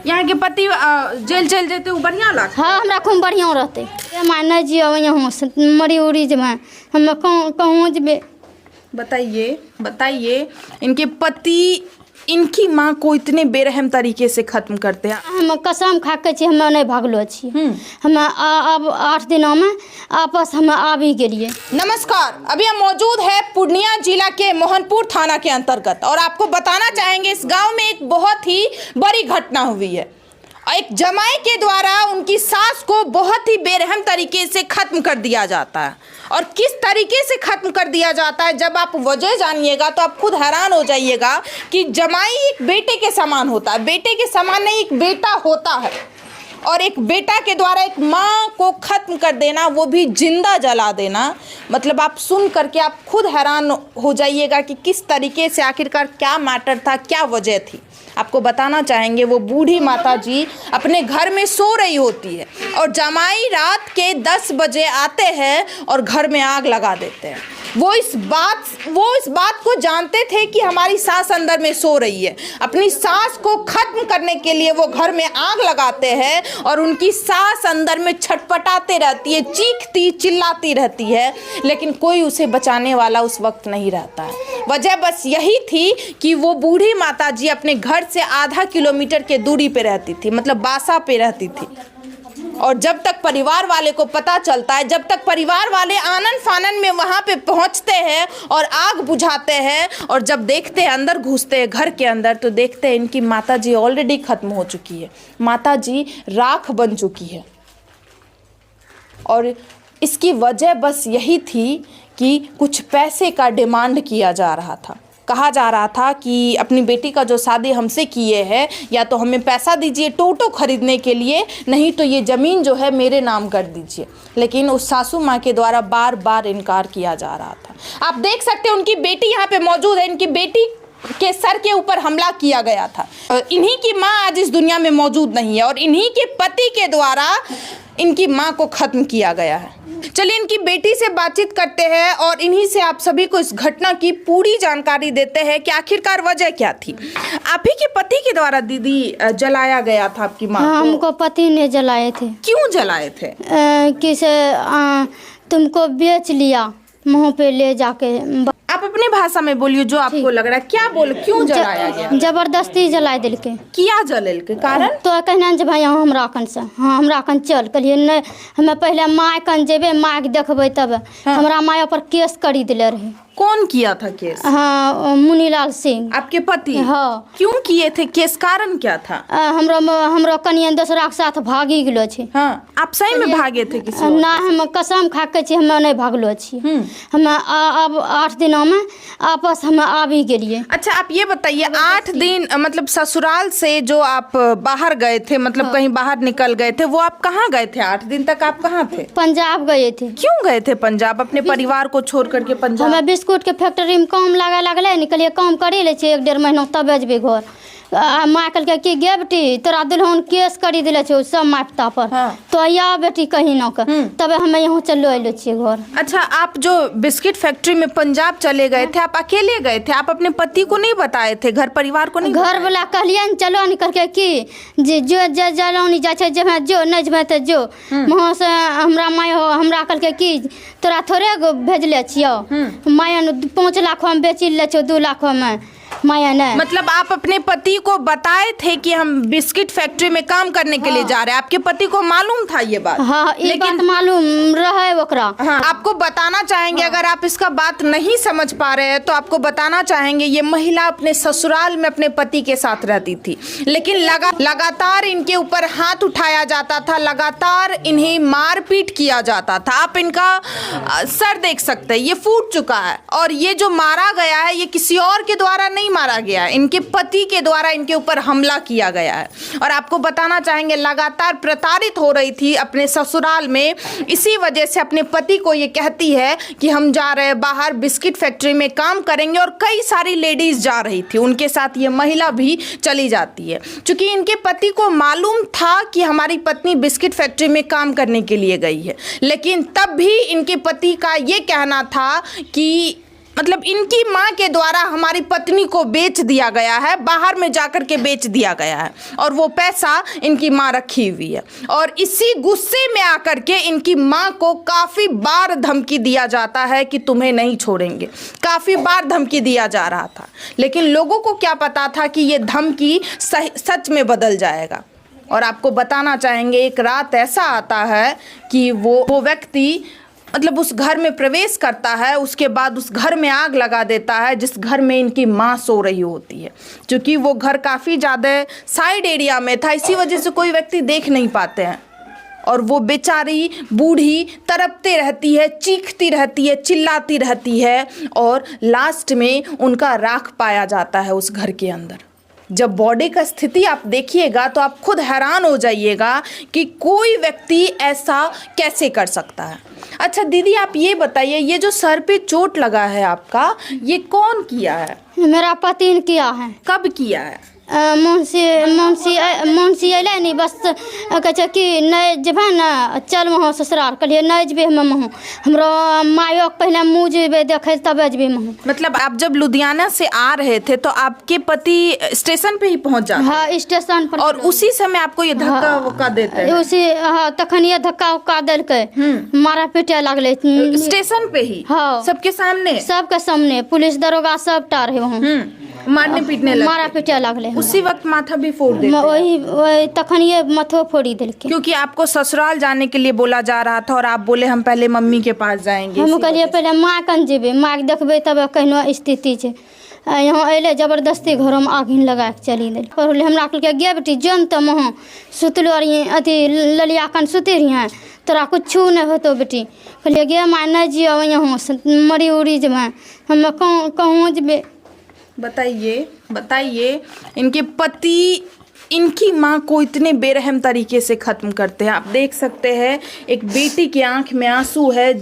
यहाँ के पति जेल चल जाते वो बढ़िया लगता? हाँ हमरा खूब बढ़िया रहते। नहीं जियो यहाँ मरी उड़ी जब हम कहूँ जब। बताइए इनके पति इनकी माँ को इतने बेरहम तरीके से खत्म करते हैं। हम कसम खा के छी हम नहीं भागलो छी। हम अब 8 दिनों में आपस हम आबी गेलिए। नमस्कार, अभी हम मौजूद है पूर्णिया जिला के मोहनपुर थाना के अंतर्गत और आपको बताना चाहेंगे इस गांव में एक बहुत ही बड़ी घटना हुई है। एक जमाई के द्वारा उनकी सास को बहुत ही बेरहम तरीके से खत्म कर दिया जाता है। और किस तरीके से खत्म कर दिया जाता है जब आप वजह जानिएगा तो आप खुद हैरान हो जाइएगा कि जमाई एक बेटे के समान होता है। बेटे के समान नहीं, एक बेटा होता है। और एक बेटा के द्वारा एक माँ को खत्म कर देना, वो भी जिंदा जला देना, मतलब आप सुन करके आप खुद हैरान हो जाइएगा कि किस तरीके से आखिरकार क्या मैटर था, क्या वजह थी। आपको बताना चाहेंगे वो बूढ़ी माता जी अपने घर में सो रही होती है और जमाई रात के 10 बजे आते हैं और घर में आग लगा देते हैं। वो इस बात को जानते थे कि हमारी सास अंदर में सो रही है। अपनी सास को खत्म करने के लिए वो घर में आग लगाते हैं और उनकी सास अंदर में छटपटाते रहती है, चीखती चिल्लाती रहती है, लेकिन कोई उसे बचाने वाला उस वक्त नहीं रहता है। वजह बस यही थी कि वो बूढ़ी माता जी अपने घर से आधा किलोमीटर के दूरी पे रहती थी, मतलब बासा पे रहती थी। और जब तक परिवार वाले को पता चलता है, जब तक परिवार वाले आनन फानन में वहाँ पे पहुँचते हैं और आग बुझाते हैं और जब देखते हैं अंदर घुसते हैं घर के अंदर तो देखते हैं इनकी माता जी ऑलरेडी खत्म हो चुकी है। माता जी राख बन चुकी है। और इसकी वजह बस यही थी कि कुछ पैसे का डिमांड किया जा रहा था। कहा जा रहा था कि अपनी बेटी का जो शादी हमसे किए हैं या तो हमें पैसा दीजिए टोटो खरीदने के लिए, नहीं तो ये ज़मीन जो है मेरे नाम कर दीजिए। लेकिन उस सासू माँ के द्वारा बार बार इनकार किया जा रहा था। आप देख सकते हैं उनकी बेटी यहाँ पे मौजूद है। इनकी बेटी के सर के ऊपर हमला किया गया था। इन्हीं की माँ आज इस दुनिया में मौजूद नहीं है और इन्हीं के पति के द्वारा इनकी माँ को खत्म किया गया है। चलिए इनकी बेटी से बातचीत करते हैं और इन्हीं से आप सभी को इस घटना की पूरी जानकारी देते हैं कि आखिरकार वजह क्या थी। आप ही के पति के द्वारा दीदी जलाया गया था आपकी माँ को? हमको पति ने जलाए थे। क्यों जलाए थे? किसे तुमको बेच लिया मुँह पे ले जाके। आप अपनी भाषा में बोलिए जो आपको लग रहा है। क्या बोल, क्यों जलाया गया? जबरदस्ती जला दिल के। किया जलल के कारण? तो कहना जे भाई हमरा कन से, हाँ हमरा कन चल। कहलिए नहीं, हमें पहले माँ कन जेबे, माँ के देखबे तब। हमरा माँ पर केस करी दिले रहे। कौन किया था केस? हाँ मुनीलाल सिंह। आपके पति? हाँ। क्यों किए थे केस, कारण क्या था? हमरो कनिया दूसरा के साथ भागी गेलो छे। हाँ, आप सही में भागे थे किसी? ना, हम कसम खा के छी हम नहीं भागलो छी। हम अब 8 दिनों में आपस हम आबी गेलिए। अच्छा आप ये बताइए 8 दिन मतलब ससुराल से जो आप बाहर गए थे, मतलब कहीं बाहर निकल गए थे, वो आप कहाँ गए थे? 8 दिन तक आप कहाँ थे? पंजाब गए थे। क्यों गए थे पंजाब? अपने परिवार को छोड़ करके पंजाब? हमें बिस्कुट के फैक्ट्री में काम लगा लगले, निकलिए काम करे ले 1-1.5 महीना तब बेचबे घर। माँ कहल कि गे बेटी तोरा दुल्हन केस करी दिले छो सब माँ पिता पर। तो या बेटी कहीं न कर, तब हमें यहाँ चलो अलो छे घर। अच्छा आप जो बिस्किट फैक्ट्री में पंजाब चले गए थे, आप अकेले गए थे? आप अपने पति को नहीं बताए थे, घर परिवार को नहीं? घर वाला कहलिए चलो निकल के कि जो जलौनी जा छे जब जो नहीं जब तो जो वहाँ से हमरा माँ हमरा कहल कि तोरा थोड़े भेजले छियो, माया 5 लाख में बेची ले छो 2 लाख में माया ने। मतलब आप अपने पति को बताए थे कि हम बिस्किट फैक्ट्री में काम करने के लिए जा रहे हैं? आपके पति को मालूम था ये बात? हाँ, लेकिन मालूम रहे ओकरा। हाँ, आपको बताना चाहेंगे अगर आप इसका बात नहीं समझ पा रहे हैं तो आपको बताना चाहेंगे ये महिला अपने ससुराल में अपने पति के साथ रहती थी, लेकिन लगातार इनके ऊपर हाथ उठाया जाता था, लगातार इन्हें मारपीट किया जाता था। आप इनका सर देख सकते हैं, ये फूट चुका है और ये जो मारा गया है ये किसी और के द्वारा नहीं मारा गया, इनके पति के द्वारा इनके ऊपर हमला किया गया है। और आपको बताना चाहेंगे लगातार प्रताड़ित हो रही थी अपने ससुराल में, इसी वजह से अपने पति को ये कहती है कि हम जा रहे हैं बाहर बिस्किट फैक्ट्री में काम करेंगे। और कई सारी लेडीज जा रही थी, उनके साथ ये महिला भी चली जाती है। क्योंकि इनके पति को मालूम था कि हमारी पत्नी बिस्किट फैक्ट्री में काम करने के लिए गई है, लेकिन तब भी इनके पति का ये कहना था कि मतलब इनकी माँ के द्वारा हमारी पत्नी को बेच दिया गया है, बाहर में जाकर के बेच दिया गया है और वो पैसा इनकी माँ रखी हुई है। और इसी गुस्से में आकर के इनकी माँ को काफ़ी बार धमकी दिया जाता है कि तुम्हें नहीं छोड़ेंगे, काफ़ी बार धमकी दिया जा रहा था, लेकिन लोगों को क्या पता था कि ये धमकी सच में बदल जाएगा। और आपको बताना चाहेंगे, एक रात ऐसा आता है कि वो व्यक्ति मतलब उस घर में प्रवेश करता है, उसके बाद उस घर में आग लगा देता है जिस घर में इनकी माँ सो रही होती है। क्योंकि वो घर काफ़ी ज़्यादा साइड एरिया में था, इसी वजह से कोई व्यक्ति देख नहीं पाते हैं। और वो बेचारी बूढ़ी तड़पते रहती है, चीखती रहती है, चिल्लाती रहती है और लास्ट में उनका राख पाया जाता है उस घर के अंदर। जब बॉडी का स्थिति आप देखिएगा तो आप खुद हैरान हो जाइएगा कि कोई व्यक्ति ऐसा कैसे कर सकता है। अच्छा दीदी, आप ये बताइए, ये जो सर पे चोट लगा है आपका, ये कौन किया है? मेरा पति ने किया है। कब किया है? मुंशी अले नहीं, बस कहे कि नहीं जब ना चल वहाँ ससुराल कहलिए नहीं जबे हम हमरो मायो पहले मुँह जेबे देखे तब जबे हम। मतलब आप जब लुधियाना से आ रहे थे तो आपके पति स्टेशन पे ही पहुँच जाते? हाँ, स्टेशन पर। और उसी समय आपको ये धक्का वक्का देते हैं? उसी हाँ, तखन ये धक्का उक्का देलके, मारा पीटे लगले स्टेशन पे ही? हाँ, सबके सामने? सबके सामने पुलिस दरोगा सब टार है वहाँ, मारने पीटने लगे? मारा पीटे लगले। उसी वक्त माथा भी फोड़ देते? वही तखन ये माथा फोड़ी दिलके। क्योंकि आपको ससुराल जाने के लिए बोला जा रहा था और आप बोले हम पहले मम्मी के पास जाएंगे। हम कहलिए पहले माँ कन जेबे, माँ के देखबे तब कहनो स्थिति है। यहाँ अले जबरदस्ती घर में आगिन लगा के चली दिल। पहले हमरा कहलके गे बेटी जन तो वहाँ सुतलो रही अथी ललिया कन सुते रही, तोरा कुछ नहीं होतो बेटी। कहलिए गे माँ नहीं जियो यहाँ मरी उड़ी जब हम कहूँ जबे। बताइए इनके पति इनकी माँ को इतने बेरहम तरीके से ख़त्म करते हैं। आप देख सकते हैं एक बेटी की आंख में आंसू है।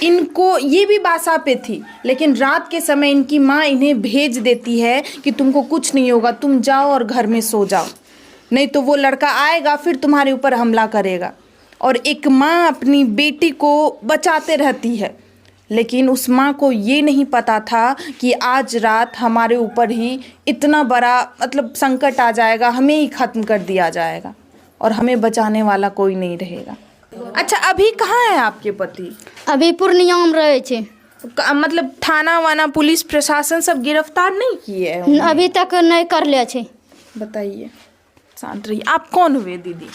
इनको ये भी बासा पे थी, लेकिन रात के समय इनकी माँ इन्हें भेज देती है कि तुमको कुछ नहीं होगा, तुम जाओ और घर में सो जाओ, नहीं तो वो लड़का आएगा फिर तुम्हारे ऊपर हमला करेगा। और एक माँ अपनी बेटी को बचाते रहती है, लेकिन उस माँ को ये नहीं पता था कि आज रात हमारे ऊपर ही इतना बड़ा मतलब संकट आ जाएगा, हमें ही ख़त्म कर दिया जाएगा और हमें बचाने वाला कोई नहीं रहेगा। अच्छा, अभी कहाँ है आपके पति? अभी पूर्णिया में रहे थे। मतलब थाना वाना पुलिस प्रशासन सब गिरफ्तार नहीं किए हैं? अभी तक नहीं कर ले छे। बताइए, शांत रहिए। आप कौन हुए दीदी?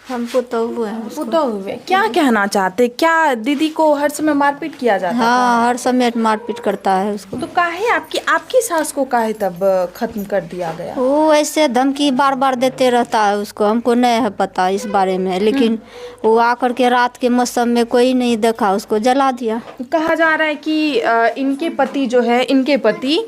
हम पुतहु हैं। पुतहु हुए। क्या कहना चाहते? क्या दीदी को हर समय मारपीट किया जाता है? हाँ, हर समय मारपीट करता है उसको। तो काहे आपकी सास को काहे तब खत्म कर दिया गया? वो ऐसे धमकी बार बार देते रहता है उसको, हमको नहीं है पता इस बारे में, लेकिन वो आकर के रात के मौसम में कोई नहीं देखा, उसको जला दिया। कहा जा रहा है कि इनके पति जो है, इनके पति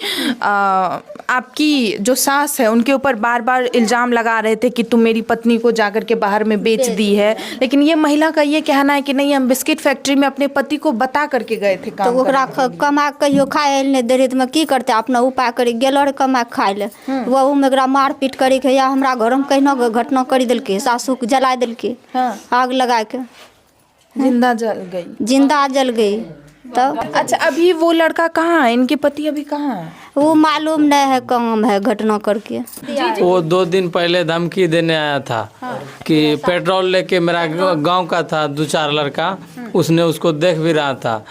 आपकी जो सास है उनके ऊपर बार बार इल्ज़ाम लगा रहे थे कि तुम मेरी पत्नी को जाकर के बाहर में बेच दी है, लेकिन ये महिला का ये कहना है कि नहीं, हम बिस्किट फैक्ट्री में अपने पति को बता करके गए थे काम। तो ओकरा कमा कहियो खाए नहीं दे रही, तो की करते अपना उपाय करी गेलो कमा खाए ले, वहू में एकरा मारपीट करी के या हमरा घर में कहीं घटना करी दिलके, सासू के जला दिलके, आग लगा के जिंदा जल गई। तो अच्छा, अभी वो लड़का कहाँ है? इनके पति अभी कहाँ है? वो मालूम नहीं है, काम है घटना करके। वो 2 दिन पहले धमकी देने आया था कि पेट्रोल लेके, मेरा गांव का था 2-4 लड़का, उसने उसको देख भी रहा था,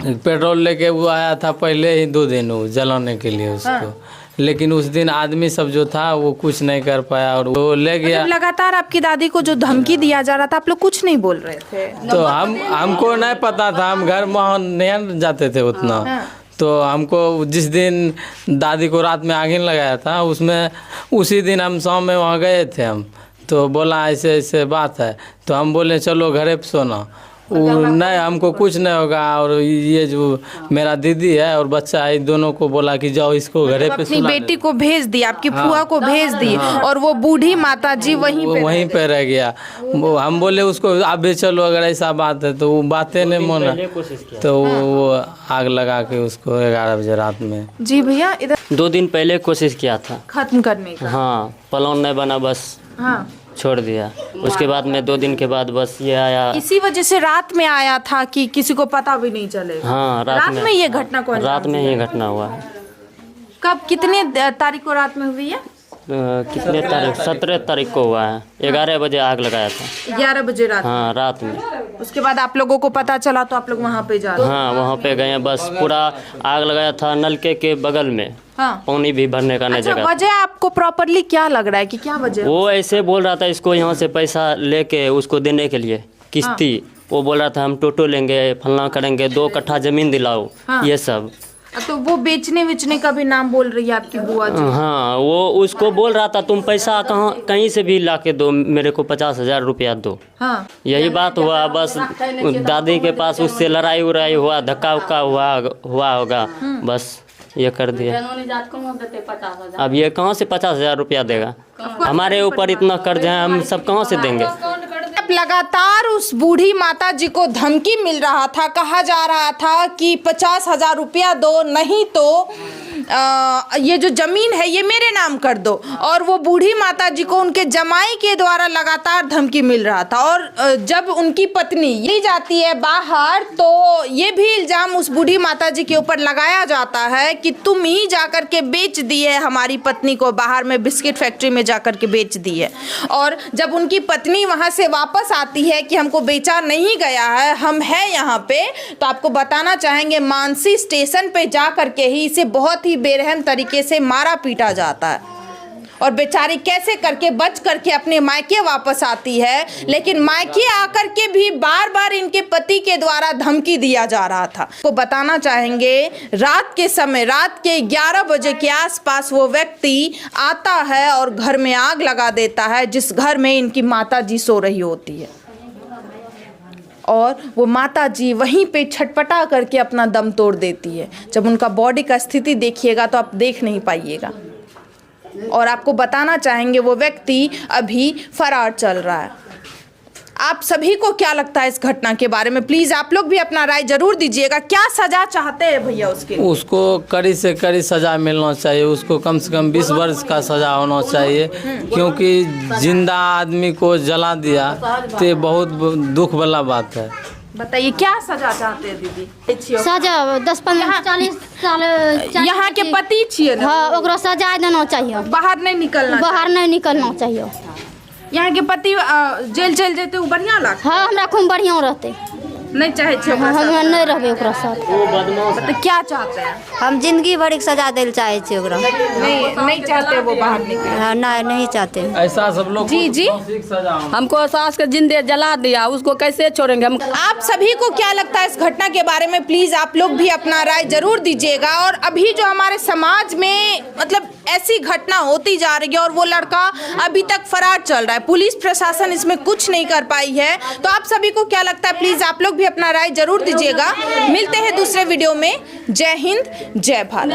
पेट्रोल लेके वो आया था पहले ही 2 दिन वो जलाने के लिए उसको। लेकिन उस दिन आदमी सब जो था वो कुछ नहीं कर पाया और वो ले गया। मतलब लगातार आपकी दादी को जो धमकी दिया जा रहा था, आप लोग कुछ नहीं बोल रहे थे? तो हमको नहीं पता था, हम घर वहाँ नहीं जाते थे उतना। तो हमको जिस दिन दादी को रात में आगिन लगाया था, उसमें उसी दिन हम शाम में वहाँ गए थे हम, तो बोला ऐसे ऐसे बात है, तो हम बोले चलो घरे पे सोना। नहीं, हमको कुछ नहीं होगा, और ये जो मेरा दीदी है और बच्चा है, दोनों को बोला कि जाओ इसको घरे पे अपनी बेटी को भेज दी, आपकी फुआ को भेज दी, और वो बूढ़ी माता जी वहीं पे रह गया। हम बोले उसको आप भी चलो, अगर ऐसा बात है तो वो बातें नहीं माना, तो वो आग लगा के उसको 11 बजे रात में। जी भैया, इधर 2 दिन पहले कोशिश किया था खत्म करने का। हाँ, प्लान नहीं बना बस। हाँ, छोड़ दिया। उसके बाद में 2 दिन के बाद बस ये आया। इसी वजह से रात में आया था कि किसी को पता भी नहीं चलेगा। हाँ, रात में ये घटना को अंजाम रात में दिया। ये घटना हुआ है। कब, कितने तारीख को रात में हुई है? कितने तारीख? 17 तारीख को हुआ है। 11 बजे आग लगाया था। 11 बजे रात। हाँ, रात में। उसके बाद आप लोगों को पता चला तो आप लोग वहाँ पे जा रहे? हाँ, वहाँ पे गए। बस पूरा आग लगाया था नलके के बगल में। हाँ। पानी भी भरने का नहीं अच्छा, जगह। वजह आपको प्रॉपरली क्या लग रहा है कि क्या वजह? वो ऐसे बोल रहा था इसको यहाँ से पैसा लेके उसको देने के लिए किस्ती। वो बोल रहा था हम टोटो लेंगे, फलना करेंगे, 2 कट्ठा जमीन दिलाओ। ये सब। तो वो बेचने का भी नाम बोल रही है आपकी बुआ जी। हाँ, वो उसको बोल रहा था तुम पैसा कहीं से भी ला के दो, मेरे को 50,000 रुपया दो। हाँ। यही बात हुआ। बस दादी के पास उससे लड़ाई उड़ाई हुआ, धक्का उक्का हुआ होगा। बस ये कर दिया। अब ये कहाँ से 50,000 रुपया देगा? हमारे ऊपर इतना कर्ज है, हम सब कहाँ से देंगे? अब लगातार उस बूढ़ी माता जी को धमकी मिल रहा था, कहा जा रहा था कि 50,000 रुपया दो, नहीं तो ये जो जमीन है ये मेरे नाम कर दो। और वो बूढ़ी माता जी को उनके जमाई के द्वारा लगातार धमकी मिल रहा था। और जब उनकी पत्नी ये जाती है बाहर तो ये भी इल्जाम उस बूढ़ी माता जी के ऊपर लगाया जाता है कि तुम ही जाकर के बेच दी है हमारी पत्नी को, बाहर में बिस्किट फैक्ट्री में जाकर के बेच दी है। और जब उनकी पत्नी वहाँ से वापस आती है कि हमको बेचा नहीं गया है, हम हैं यहाँ पे, तो आपको बताना चाहेंगे मानसी स्टेशन पे जा करके ही इसे बहुत ही बेरहम तरीके से मारा पीटा जाता है। और बेचारी कैसे करके बच करके अपने मायके वापस आती है, लेकिन मायके आकर के भी बार बार इनके पति के द्वारा धमकी दिया जा रहा था। को बताना चाहेंगे रात के समय, रात के 11 बजे के आसपास वो व्यक्ति आता है और घर में आग लगा देता है, जिस घर में इनकी माता जी सो रही होती है। और वो माता जी वहीं पे छटपटा करके अपना दम तोड़ देती है। जब उनका बॉडी का स्थिति देखिएगा तो आप देख नहीं पाइएगा। और आपको बताना चाहेंगे वो व्यक्ति अभी फरार चल रहा है। आप सभी को क्या लगता है इस घटना के बारे में? प्लीज आप लोग भी अपना राय जरूर दीजिएगा। क्या सजा चाहते हैं भैया उसके लिए? उसको कड़ी से कड़ी सजा मिलना चाहिए। उसको कम से कम 20 वर्ष का सजा होना चाहिए, क्योंकि जिंदा आदमी को जला दिया तो ये बहुत दुख वाला बात है। बताइए क्या सजा चाहते हैं दीदी? सजा 10-15-40 साल यहाँ के पति छिए ना? हाँ, ओकरा सजा देना चाहिए। बाहर नहीं निकलना, बाहर नहीं निकलना चाहिए। यहाँ के पति जेल चल जेते वो बढ़िया लगता? हाँ, हमरा खूब बढ़िया रहते। नहीं चाहे छे हम नहीं रहबे ओकरा साथ। तो क्या चाहते हैं? हम जिंदगी भर के सजा दिल चाहे छे ओकरा। नहीं चाहते वो बाहर निकले? हाँ, नहीं चाहते। ऐसा सब लोग जी हमको सास के जिंदे जला दिया, उसको कैसे छोड़ेंगे हम? आप सभी को क्या लगता है इस घटना के बारे में? प्लीज आप लोग भी अपना राय जरूर दीजिएगा। और अभी जो हमारे समाज में मतलब ऐसी घटना होती जा रही है और वो लड़का अभी तक फरार चल रहा है, पुलिस प्रशासन इसमें कुछ नहीं कर पाई है, तो आप सभी को क्या लगता है? प्लीज आप लोग भी अपना राय जरूर दीजिएगा। मिलते हैं दूसरे वीडियो में। जय हिंद, जय भारत।